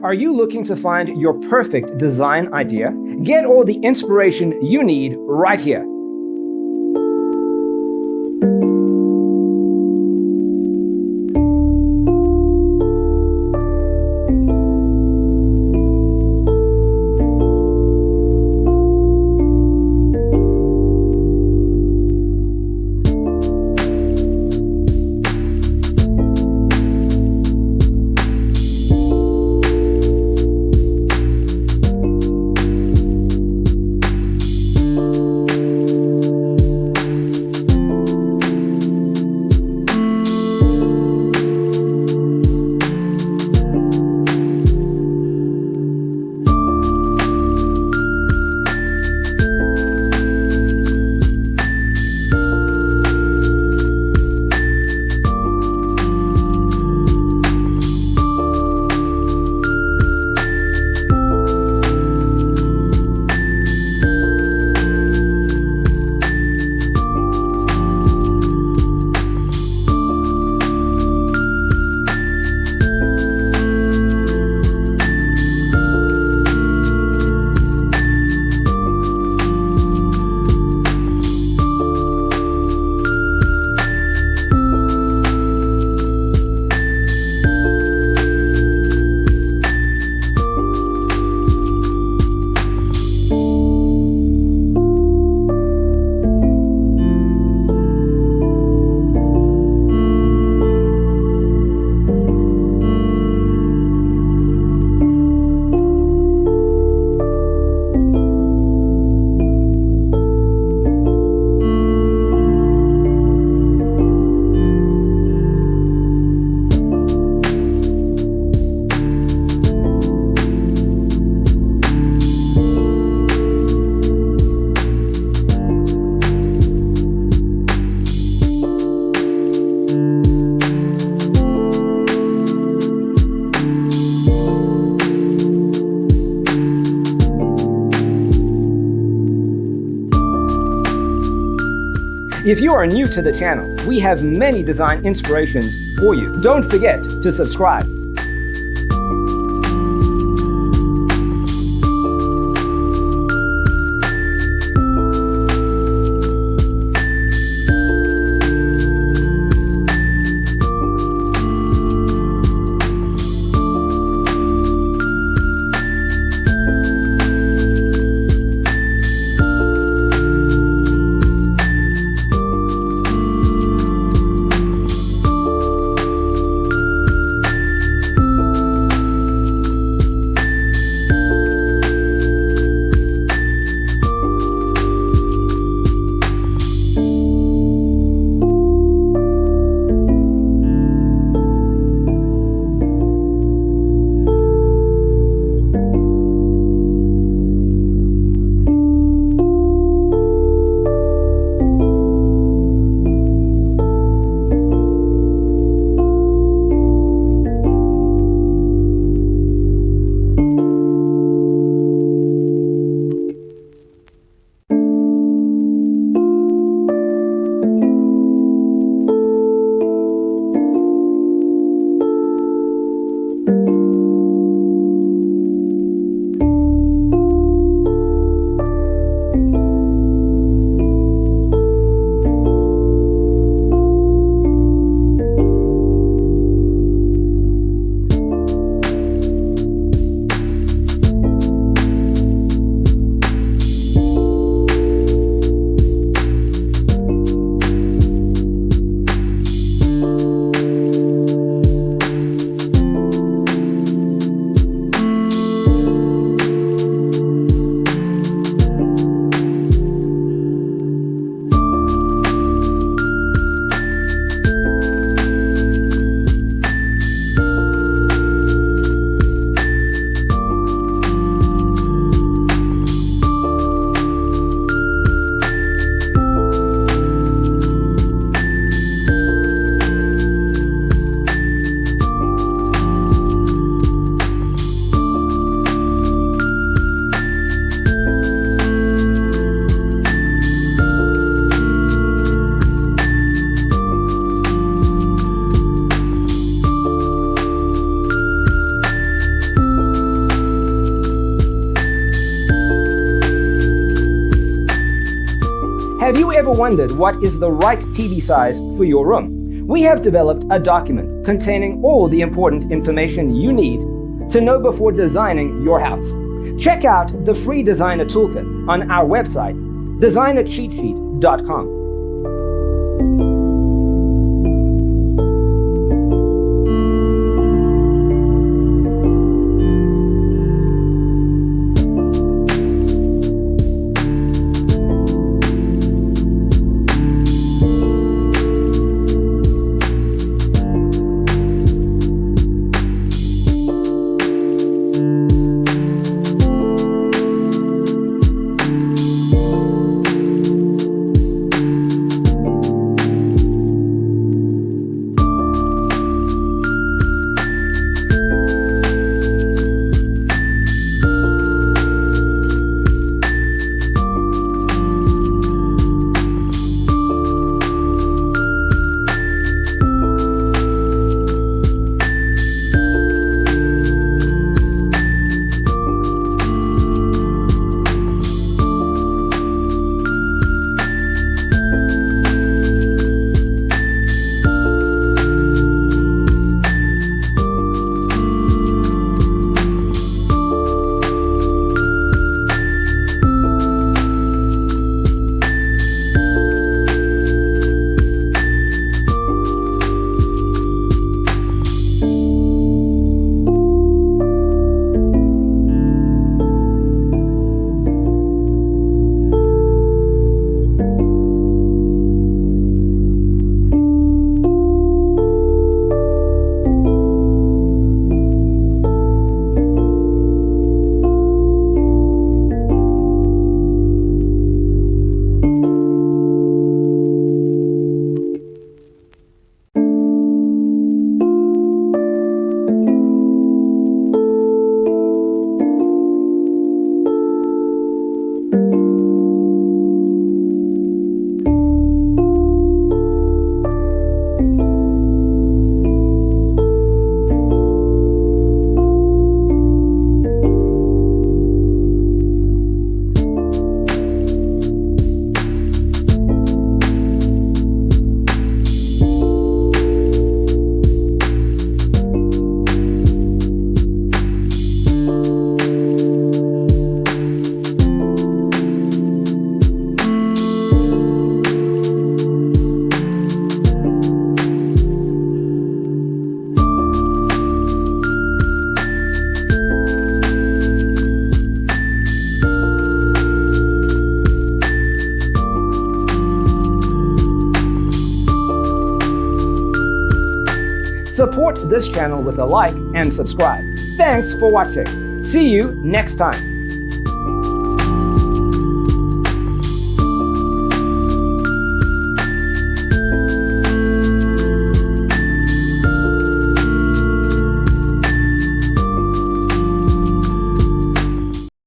Are you looking to find your perfect design idea? Get all the inspiration you need right here. If you are new to the channel, we have many design inspirations for you. Don't forget to subscribe. Ever wondered what is the right TV size for your room? We have developed a document containing all the important information you need to know before designing your house. Check out the free designer toolkit on our website, designercheatsheet.com. Support this channel with a like and subscribe. Thanks for watching. See you next time.